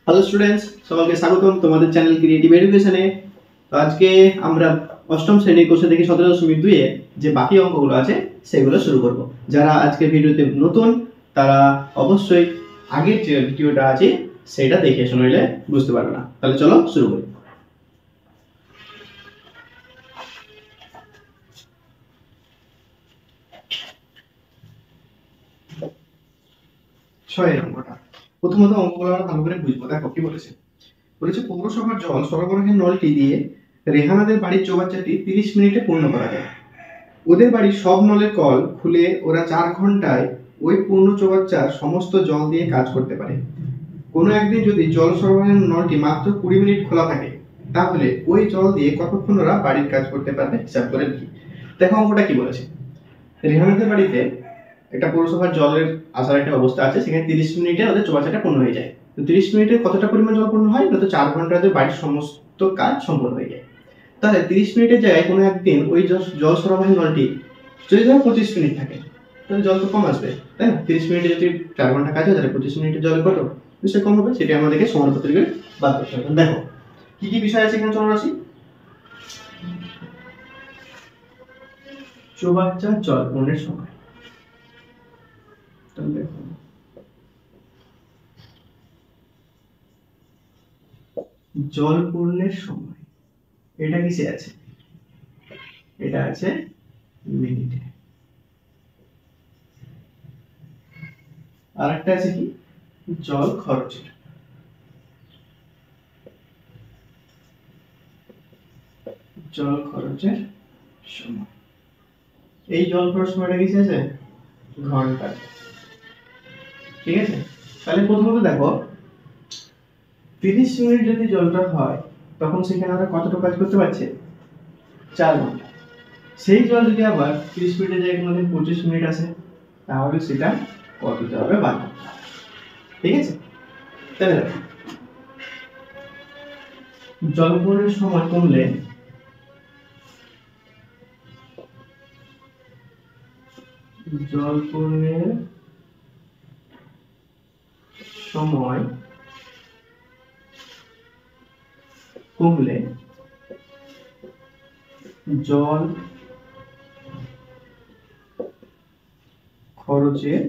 Hello students, সকলকে স্বাগতম তোমাদের চ্যানেল ক্রিয়েটিভ এডুকেশনে। তো আজকে আমরা অষ্টম শ্রেণীর কোশ্চেন থেকে 17.2 এ যে বাকি অঙ্কগুলো আছে সেগুলো শুরু করব। যারা আজকে ভিডিওতে নতুন তারা অবশ্যই আগের যে ভিডিওটা আছে সেটা দেখে শুনলে বুঝতে পারবে না। তাহলে চলো শুরু করি। ছয়ের অঙ্কটা প্রথমত অঙ্কগুলো আমরা ভালো করে বুঝবো। দেখো কি বলেছে। পৌরসভার জল সরবরাহের নলটি দিয়ে রেহানাদের বাড়ির চৌবাচ্চাটি 30 মিনিটে পূর্ণ করা যায়। ওদের বাড়ির সব নলের কল খুলে ওরা 4 ঘন্টায় ওই পূর্ণ চৌবাচ্চার সমস্ত জল দিয়ে কাজ করতে পারে। কোনো একদিন যদি জল সরবরাহের নলটি মাত্র 20 মিনিট খোলা থাকে, তাহলে ওই জল দিয়ে কতক্ষণ ওরা বাড়ির কাজ করতে পারবে হিসাব করে লিখি। দেখো অঙ্কটা কি বলেছে। রেহানাদের বাড়িতে একটা পৌরসভার জলের আসার একটা অবস্থা আছে, সেখানে 30 মিনিটে ওদের চৌবাচ্চাটা পূর্ণ হয়ে যায়। তো 30 মিনিটে কতটা পরিমাণ জল পূর্ণ হয়? তো 4 ঘন্টাতে বাড়ির সমস্ত কাজ সম্পূর্ণ হয়ে যায়। তাহলে 30 মিনিটের জায়গায় কোনো একদিন ওই জল সরবরাহের নলটি যদি ধরো 25 মিনিট থাকে, তাহলে জল তো কম আসবে, তাই না? 30 মিনিটে যদি 4 ঘন্টা কাজ হয়, তাহলে 25 মিনিটের জলে কত নিশ্চয়ই কম হবে। সেটা আমাদেরকে সমানুপাতিক করে বাদ করতে হবে। দেখো কি কি বিষয় আছে এখানে, চলো আসি। চৌবাচ্চার জল পূর্ণের সময়। দেখো জল পূর্ণের সময় এটা কিসে আছে? এটা আছে মিনিটে। আর একটা আছে কি? জল খরচের। জল খরচের সময়। এই জল খরচ সময়টা কিসে আছে? ঘন্টা। ঠিক আছে, তাহলে প্রথমত দেখো 30 মিনিট যদি জলটা হয়, তখন সেখানে আমরা কতটুকু কাজ করতে পারছি? 4 ঘন্টা। সেই জল যদি আবার 30 মিনিটের জায়গায় আমাদের 25 মিনিট আসে, তাহলে সেটা কত দিতে হবে? 12 ঘন্টা। ঠিক আছে, তাহলে দেখো জল পূর্ণের সময় কমলে জল পূর্ণের সময় কমলে জল খরচের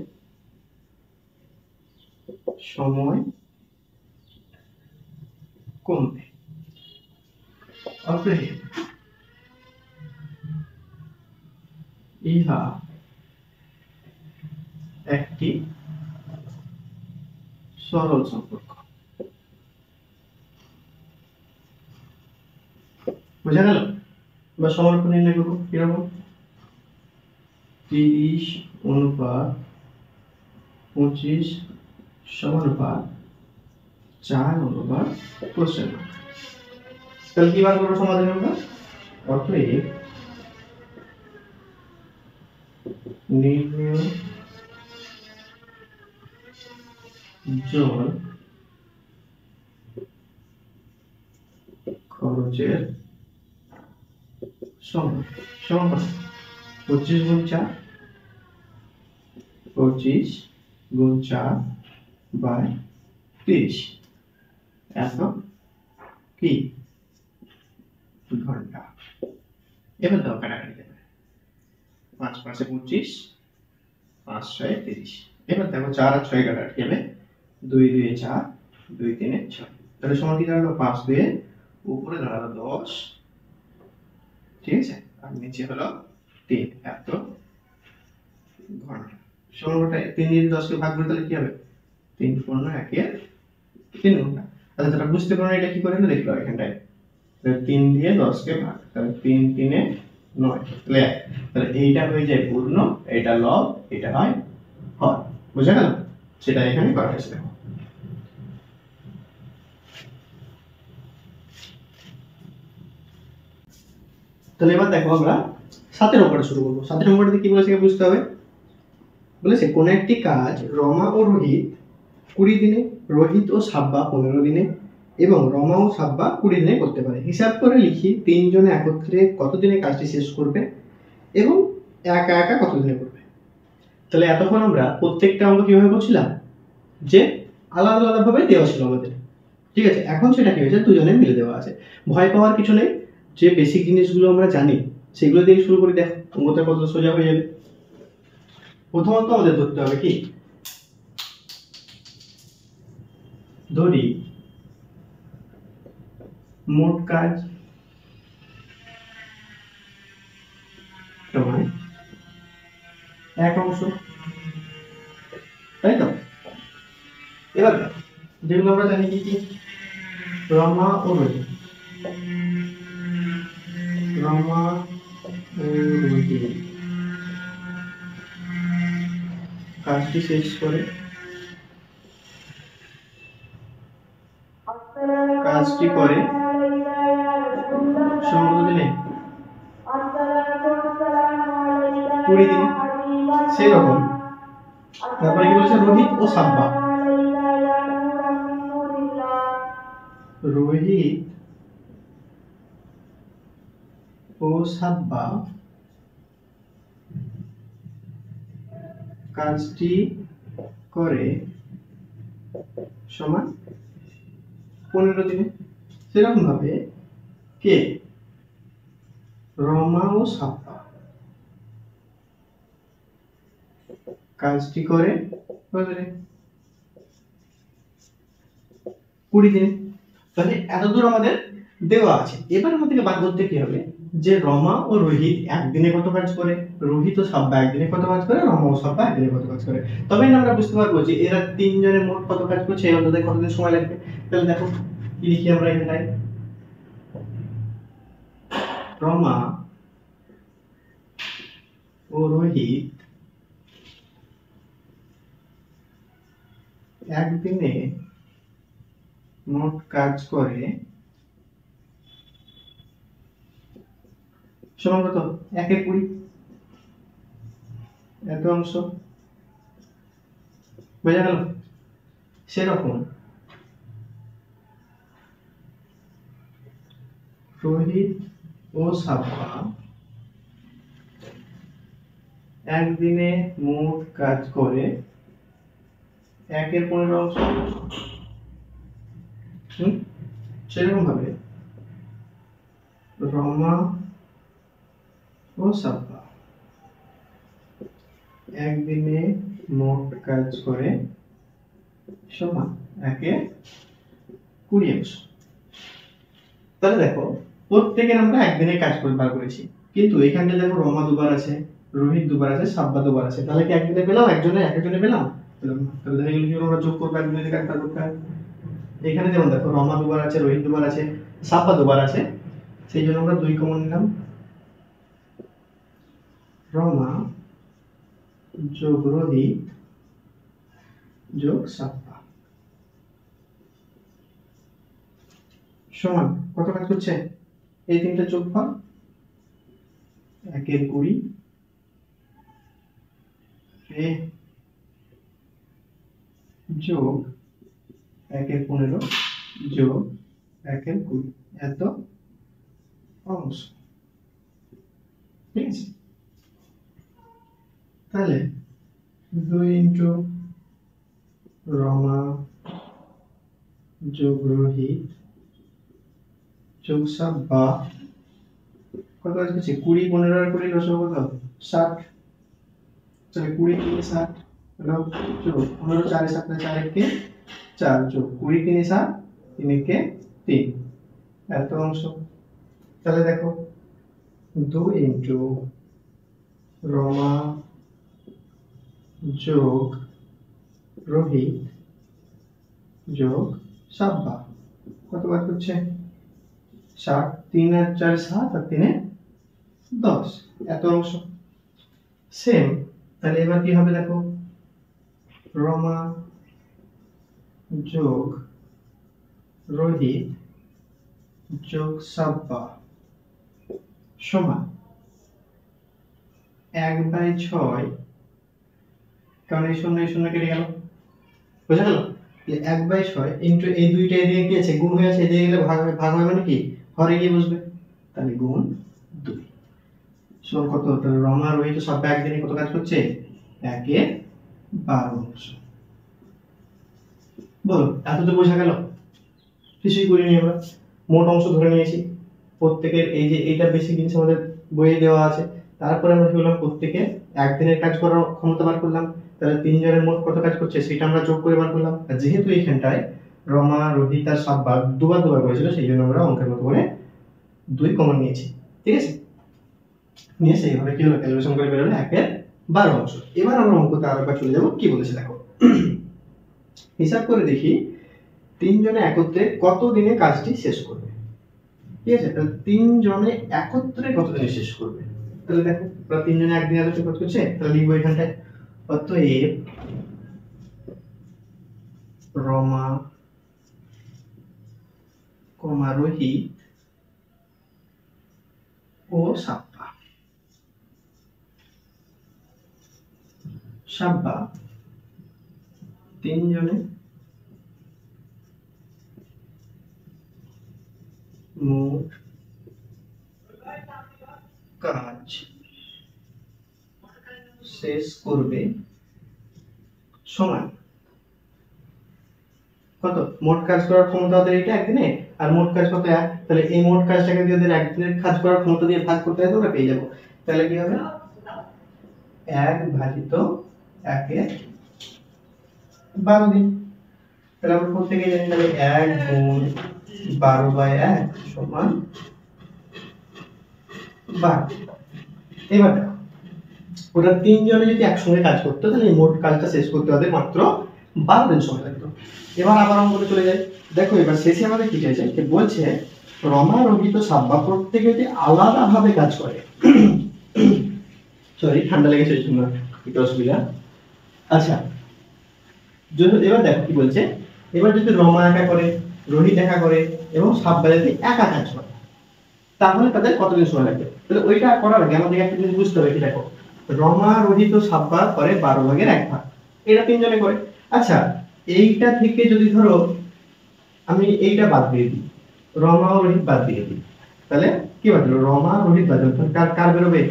সময় কমবে। অতএব ইহা একটি সরল সম্পর্ক। বোঝা গেল? বা সমানুপাত নির্ণয় করবো কিরকম? 30 অনুপাত 25 সমানুপাত 4 অনুপাত কোশ্চেন মার্ক। তাহলে কি বার করবো সমাধান আমরা? অতএব নির্ণেয় জল খরচের সময় সমান 25 গুণ 4, 25 গুণ 4 বাই 30, এত কি ঘন্টা। এবার দাও কাটাকাটি যাবে। 5 5 25, 5 6 30। এবার দেখো 4 আর 6 কাটাকাটি যাবে। 2 2 4, 2 3 6। তাহলে সমান কি দাঁড়ালো? 5 2 উপরে দাঁড়ালো 10। ঠিক আছে, আর নিচে হলো 3, এত ঘন্টা। সমানুপাতটা 3 দিয়ে 10 কে ভাগ করে তাহলে কি হবে? 3 পূর্ণ 1 এর 3 ঘন্টা। আচ্ছা, যেটা বুঝতে পারো এটা কি করে না দেখলো এখানটায়। তাহলে 3 দিয়ে 10 কে ভাগ, তাহলে 3 3 এ 9, তাহলে 1। তাহলে এইটা হয়ে যায় পূর্ণ, এটা লব, এটা হয় হর। বুঝা গেল? সেটা এখানে করা হয়েছে। দেখো তাহলে এবার দেখো আমরা 7 এর অঙ্কটা শুরু করব। 7 এর অঙ্কটাতে কি বলেছে বুঝতে হবে। বলেছে কোন একটি কাজ রমা ও রোহিত 20 দিনে, রোহিত ও সাব্বা 15 দিনে এবং রমা ও সাব্বা 20 দিনে করতে পারে। হিসাব করে লিখি তিনজনে একত্রে কত দিনে কাজটি শেষ করবে এবং একা একা কত দিনে করবে। তাহলে এতক্ষণ আমরা প্রত্যেকটা অঙ্ক কিভাবে করছিলাম, যে আলাদা আলাদা ভাবে দেওয়া ছিল আমাদের, ঠিক আছে। এখন সেটা কি হয়েছে, দুজনে মিলে দেওয়া আছে, ভয় পাওয়ার কিছু নেই। যে বেসিক জিনিসগুলো আমরা জানি সেগুলো দিয়ে শুরু করি, দেখো অঙ্কটা কত সোজা হয়ে যাবে। প্রথমত আমাদের ধরতে হবে কি, ধরি মোট কাজ সমান 1 অংশ, তাই তো। এবার যেগুলো আমরা জানি কি কি, রমা ও রোহিত, রমা ও রোহিত কাজটি শেষ করে, কাজটি করে সম্ভব দিনে 20 দিন, সেরকম। তারপরে কি বলছে, রোহিত ও সাব্বা, রোহিত ও সাব্বা কাজটি করে সমান 15 দিনে। সেরকম ভাবে কে, রমা ও সাব্বা কাজটি করে কত দিনে, 20 দিনে। তাহলে এতদূর আমাদের দেওয়া আছে। এবার আমাদেরকে বার করতে কি হবে, যে রমা ও রোহিত একদিনে কত কাজ করে, রোহিত ও সাব্বা একদিনে কত কাজ করে, রমা ও সাব্বা একদিনে কত কাজ করে। তবেই না আমরা বুঝতে পারবো যে এরা তিনজনে মোট কত কাজ করছে, এই অন্তত কতদিন সময় লাগবে। তাহলে দেখো কি লিখি আমরা এখানটায়, রমা ও রোহিত একদিনে মোট কাজ করে সমান কত, 1/20, এত অংশ, বোঝা গেল। সেরকম রোহিত ও সাব্বা একদিনে মোট কাজ করে 1/15 অংশ। সেরকম ভাবে রমা ও সাব্বা একদিনে মোট কাজ করে সমান 1/20 অংশ। তাহলে দেখো প্রত্যেকের আমরা একদিনে কাজ করে বার করেছি, কিন্তু এখানে দেখো রমা দুবার আছে, রোহিত দুবার আছে, সাব্বা দুবার আছে। তাহলে কি একদিনে পেলাম, একজনে পেলাম? পেলাম না। তাহলে দেখা গেল কি আমরা যোগ করব, একদিনে কাজ বার করতে হয়। এখানে যেমন দেখো রমা দুবার আছে, রোহিত দুবার আছে, সাব্বা দুবার আছে, সেই জন্য আমরা 2 কমন নিলাম। রমা যোগ রোহিত যোগ সাব্বা সমান কত কাজ করছে, এই তিনটা যোগফল 1/20 যোগ 1/15 যোগ 1/20, এত অংশ, ঠিক আছে। তাহলে 2 ইন্টু রমা যোগ রোহিত যোগ সাব্বা কত কাজ করছে, 20, 15 আর 20 লসগু কত, 60। তাহলে 20 3 60 যোগ 15 4 7 4 1 4 যোগ 20 3 7 3 1 3, এত অংশ। তাহলে দেখো 2 ইন্টু রমা যোগ রোহিত যোগ সাব্বা কত বার করছে, 60, 3 আর 4 7 আর 3 10, এত অংশ। সেম। তাহলে এবার কি হবে দেখো, রমা যোগ রোহিত যোগ সাব্বা সমান 1/6, কারণ এই 0 কেটে গেল, বুঝা গেল। 1/6 ইনটু এই দুইটা এদিকে কি আছে, গুণ হয়ে আছে, এদিকে গেলে ভাগ হয় মানে কি, হরে গিয়ে বসবে। তাহলে গুণ 2 সমান কত, তাহলে রমা রোহিত সাব্বা একদিনে কত কাজ করছে, 1/12 অংশ। বলো, এত তো বোঝা গেল? কিছুই করিনি আমরা, মোট অংশ ধরে নিয়েছি প্রত্যেকের। এই যে এইটা বেশি জিনিস আমাদের বইয়ে দেওয়া আছে। তারপরে আমরা কি করলাম, প্রত্যেকে একদিনের কাজ করার ক্ষমতা বার করলাম। তাহলে 3 জনের মোট কত কাজ করছে সেটা আমরা যোগ করে বার করলাম। আর যেহেতু এখানটায় রমা, রোহিত আর সাব্বা দুবার করেছিল, সেই জন্য আমরা অঙ্কের মতো করে 2 কমন নিয়েছি। ঠিক আছে, নিয়ে সেইভাবে কি হলো, ক্যালকুলেশন করে বেরোলো 1/12 অংশ। এবার আমরা অঙ্কতে আরেকবার চলে যাব, কি বলেছে দেখো। হিসাব করে দেখি 3 জনে একত্রে কত দিনে কাজটি শেষ করবে। ঠিক আছে, তাহলে 3 জনে একত্রে কত দিনে শেষ করবে। তাহলে দেখো, আমরা 3 জনে একদিন একত্রে কাজ করছে, তাহলে লিখবো এখানটায় অতএব রমা, রোহিত ও সাব্বা 3 জনে মোট কাজ শেষ করবে সমান কত, মোট কাজ করার ক্ষমতা ওদের এটা একদিনে, আর মোট কাজ কত 1। তাহলে এই মোট কাজটাকে যদি ওদের একদিনের কাজ করার ক্ষমতা দিয়ে ভাগ করতে হয়, তোমরা পেয়ে যাবো। তাহলে কি হবে, 1/12 দিন। তাহলে আমরা প্রত্যেকে জানি, তাহলে 1 গুণ 12/1 সমান 12। এবার দেখো, ওরা 3 জনে যদি একসঙ্গে কাজ করতো, তাহলে এই মোট কাজটা শেষ করতে ওদের মাত্র 12 দিন সময় লাগতো। এবার আবার অঙ্কতে চলে যাই। দেখো এবার শেষে আমাদের কি চাইছে, যে বলছে রমা, রোহিত ও সাব্বা প্রত্যেকে যদি আলাদাভাবে কাজ করে, সরি ঠান্ডা লেগেছে এই জন্য একটু অসুবিধা। আচ্ছা, এবার দেখো কি বলছে, এবার যদি রমা একা করে, রোহিত একা করে এবং সাব্বা যদি একা কাজ করে, তাহলে তাদের কতদিন সময় লাগবে। তাহলে ওইটা করার আগে আমাদের একটা জিনিস বুঝতে হবে, কি দেখো, রমা, রোহিত ও সাব্বা করে 12/1 এটা 3 জনে করে। আচ্ছা, এইটা থেকে যদি ধরো আমি এইটা বাদ দিয়ে দিই, রমা ও রোহিত বাদ দিয়ে দিই, তাহলে কি বাদ দিল, রমা রোহিত বাদ দিল, কার কার বেরোবে,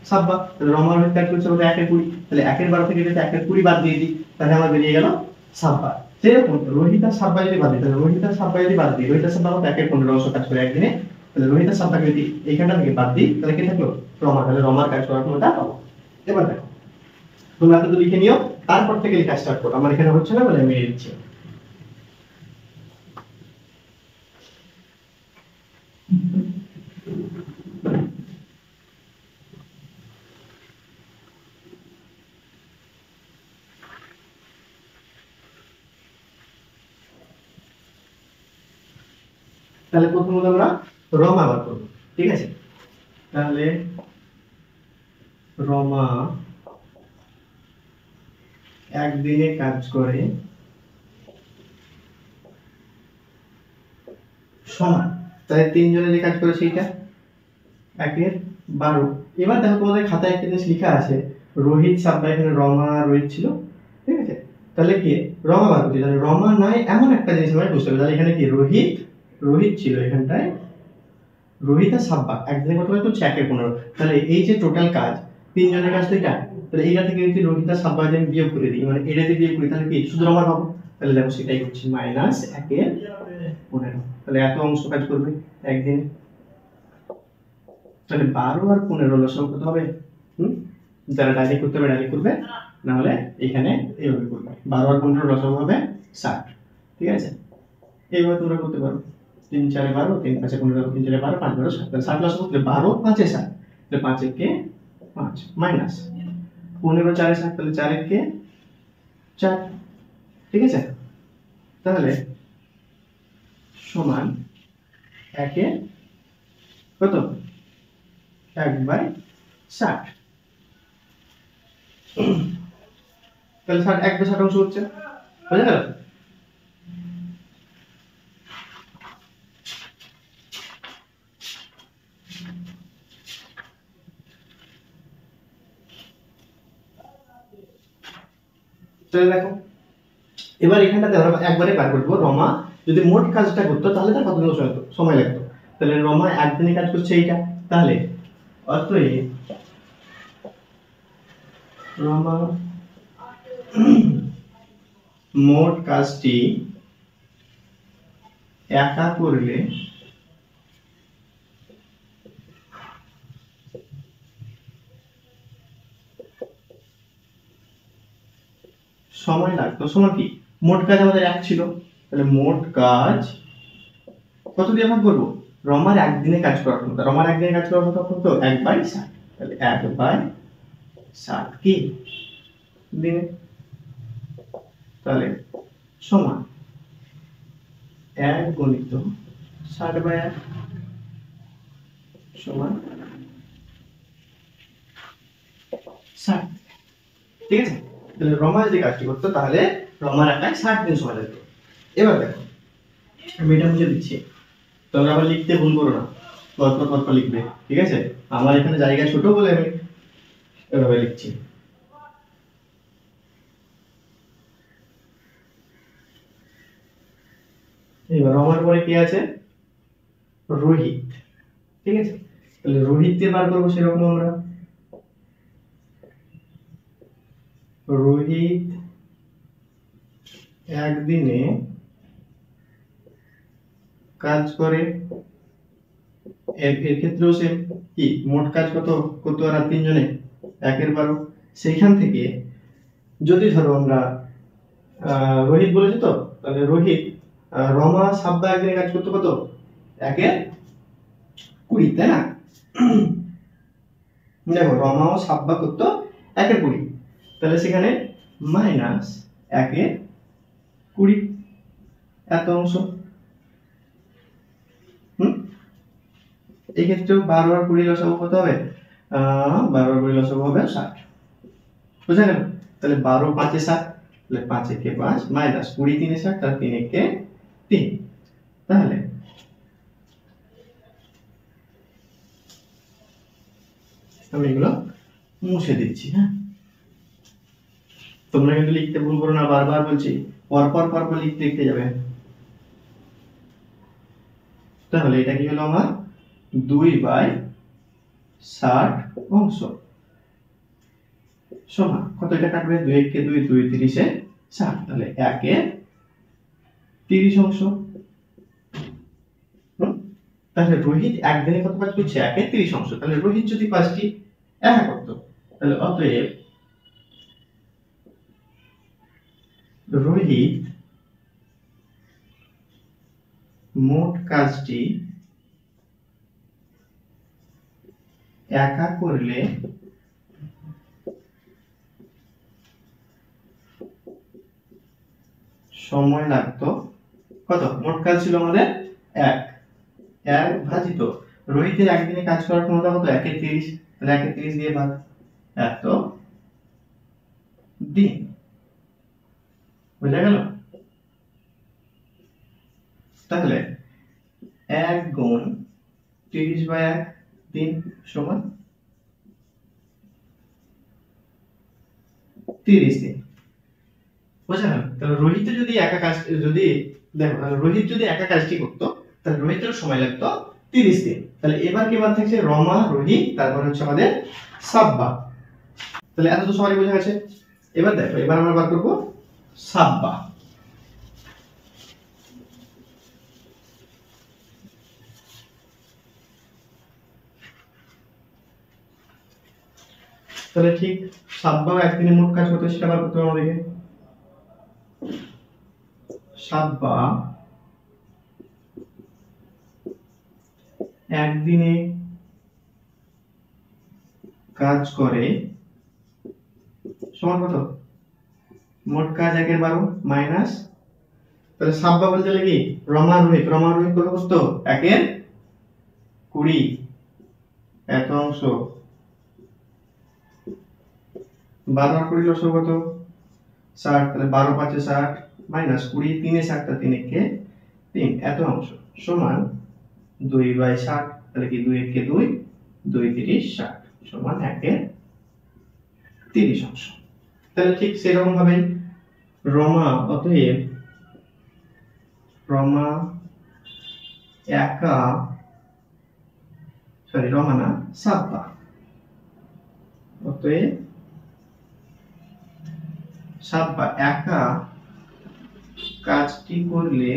সাব্বা। তাহলে রমা রোহিত কাজ করছে বলতে 1/20, তাহলে 1/12 থেকে যদি 1/20 বাদ দিয়ে দিই, তাহলে আমার বেরিয়ে গেল সাব্বা। সেরকম রোহিত আর সাব্বা যদি বাদ দিই, তাহলে রোহিত আর সাব্বা যদি বাদ দিই, রোহিত আর সাব্বা মতো 1/15 অংশ কাজ করে একদিনে, তাহলে রোহিত আর সাব্বাকে যদি এইখানটা থেকে বাদ দিই, তাহলে কি থাকলো, রমা। তাহলে রমার কাজ করার ক্ষমতা পাবো। এবার দেখো, তোমরা তো লিখে নিও, তারপর থেকে লেখা স্টার্ট করো। আমার এখানে হচ্ছে না বলে আমি লিখছি। তাহলে প্রথমত আমরা রমা বার করব। ঠিক আছে, তাহলে রমা একদিনে কাজ করে সমান, তাই 3 জনে যে কাজ করে সেইটা 1/12। এবার দেখো তোমাদের খাতায় একটা জিনিস লেখা আছে, রোহিত, সাব্বা, এখানে রমা রোহিত ছিল। ঠিক আছে, তাহলে কি রমা বার করতে, তাহলে রমা নয় এমন একটা জিনিস আমরা বুঝতে হবে। তাহলে এখানে কি রোহিত, রোহিত ছিল এখানটায়, রোহিত আর সাব্বা একদিনে কত কাজ করছে, 1/15। তাহলে এই যে টোটাল কাজ 3 জনের কাজ তো এটা, তাহলে এইটা থেকে যদি রোহিত আর সাব্বা যদি বিয়োগ করে দিই, মানে এটা দিয়ে বিয়োগ করি, তাহলে কি শুধু রমা পাবো। তাহলে দেখো সেটাই করছি, -1/15। তাহলে এত অংশ কাজ করবে একদিন। তাহলে 12 আর 15 লসাগু কত হবে? যারা ডাইরেক্ট করতে হবে ডাইরেক্ট করবে, না হলে এখানে এইভাবে করবে। 12 আর 15 লসাগু হবে 60। ঠিক আছে, এইভাবে তোমরা করতে পারো। 3 4 12, 3 5 15, 3 4 12, 5 12 60। 60 লসাগু করলে 12 5 এ 60, তাহলে 5 একে 5 মাইনাস 15 4 এ 60, তাহলে 4 একে 4। ঠিক আছে, তাহলে সমান 1 এ কত, 1/60। তাহলে 60 1/60 অংশ হচ্ছে, বুঝা গেল? তাহলে দেখো, এবার এখানটাতে আমরা একবারে বার করব, রমা যদি মোট কাজটা করতো তাহলে তার কতদিন সময় লাগতো। তাহলে রমা একদিনে কাজ করছে এইটা, তাহলে অতএব রমা মোট কাজটি একা করলে সময় লাগতো, সময় কি, মোট কাজ আমাদের এক ছিল, তাহলে মোট কাজ কত দিয়ে ভাগ করবো, রমার একদিনে কাজ করার ক্ষমতা, রমার একদিনে কাজ করার ক্ষমতা কত, 1/60, তাহলে 1/60 কি দিনে, তাহলে সমান 1 গুণিত 60/1 সমান 60। ঠিক আছে, তাহলে রমা যদি কাজটি করতো তাহলে রমার একাই 60 দিন সময় লাগতো। এবার দেখো আমি এটা মুছে দিচ্ছি, তোমরা আবার লিখতে ভুল করো না, পরপর লিখবে, ঠিক আছে, আমার এখানে জায়গা ছোট বলে আমি এভাবে লিখছি। এবার রমার পরে কি আছে, রোহিত, ঠিক আছে, তাহলে রোহিতকে বার করবো, সেরকম আমরা রোহিত একদিনে কাজ করে, এর ক্ষেত্রেও সেম, কি মোট কাজ কত কত, আর 3 জনে 1/12, সেইখান থেকে যদি ধরো আমরা রোহিত বলেছি তো, তাহলে রোহিত রমা সাব্বা একদিনে কাজ করতে কত, 1/20, তাই না, দেখো রমা ও সাব্বা করতো 1/20, তাহলে সেখানে মাইনাস 1/20 এত অংশ। এই ক্ষেত্রেও 12 আর 20 লসাগু কত হবে, 12 আর 20 লসাগু হবে 60, বুঝা গেল, তাহলে 12 5 60, তাহলে 5 একে 5 মাইনাস 20 3 60, আর 3 একে 3, তাহলে আমি এগুলো মুছে দিচ্ছি। হ্যাঁ, তোমরা কিন্তু লিখতে ভুল করো না, বারবার বলছি, পরপর লিখতে যাবে। তাহলে এটা কি হলো আমার 2/60 অংশ সমান কত, এটা কাটবে 2 একে 2 2 30 এ 60, তাহলে 1/30 অংশ। তাহলে রোহিত একদিনে কত কাজ করছে, 1/30 অংশ, তাহলে রোহিত যদি কাজটি একা করতো, তাহলে অতএব রোহিত মোট কাজটি একা করলে সময় লাগতো কত, মোট কাজ ছিল আমাদের 1 ভাজিত রোহিতের একদিনে কাজ করার ক্ষমতা কত, 1/30, তাহলে 1/30 দিয়ে ভাগ, এত দিন, বুঝা গেল, তাহলে 1 গুণ 30/1 দিন সমান 30 দিন, বুঝা গেল। তাহলে রোহিত যদি একা কাজ, যদি দেখো রোহিত যদি একা কাজটি করতো, তাহলে রোহিতের সময় লাগতো 30 দিন। তাহলে এবার কি বাদ থাকছে, রমা, রোহিত, তারপর হচ্ছে আমাদের সাব্বা, তাহলে এত তো সবারই বোঝা গেছে। এবার দেখো, এবার আমরা বার করব সাব্বা, তাহলে ঠিক সাব্বা একদিনে মোট কাজ করতে, সেটা বার করতে হবে আমাদেরকে। সাব্বা একদিনে কাজ করে সমান কত, মোট কাজ 1/12 মাইনাস, তাহলে সাব্বা বলতে গেলে কি রমা রোহিত, রমা রোহিত কত করতো, 1/20 এত অংশ, 12 আর 20 লসাগু কত, 60, তাহলে 12 5 60 মাইনাস 20 3 60, 3 একে 3 এত অংশ সমান 2/60, তাহলে কি 2 একে 2 2 30 60 সমান 1/30 অংশ। তাহলে ঠিক সেরকম ভাবে রমা, অতএব রমা একা, সরি রমা না, সাব্বা, অতএব সাব্বা একা কাজটি করলে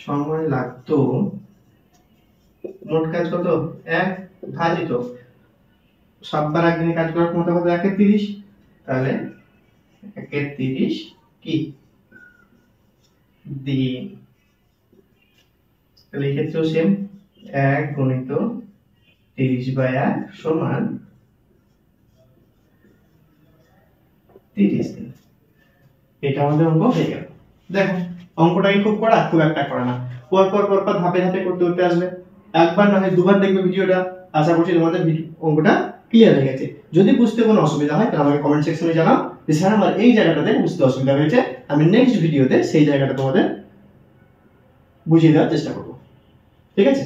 সময় লাগতো, মোট কাজ কত? 1 ভাজিত সাব্বার একদিনে কাজ করার ক্ষমতা কত? 1 এর 30, তাহলে 1 এর 30 কি দিন। তাহলে এই ক্ষেত্রেও সেম, 1 গুণিত 30/1 সমান 30 দিন। এটা আমাদের অঙ্ক হয়ে গেল। দেখো অঙ্কটা কি খুব করা? খুব একটা করা না, পর পর ধাপে ধাপে করতে করতে আসবে। একবার না হয় দুবার দেখবে ভিডিওটা, আশা করছি তোমাদের অঙ্কটা ক্লিয়ার হয়ে গেছে। যদি বুঝতে কোনো অসুবিধা হয় তাহলে আমাকে কমেন্ট সেকশনে জানাও যে স্যার আমার এই জায়গাটাতে বুঝতে অসুবিধা হয়েছে, আমি নেক্সট ভিডিওতে সেই জায়গাটা তোমাদের বুঝিয়ে দেওয়ার চেষ্টা করব। ঠিক আছে?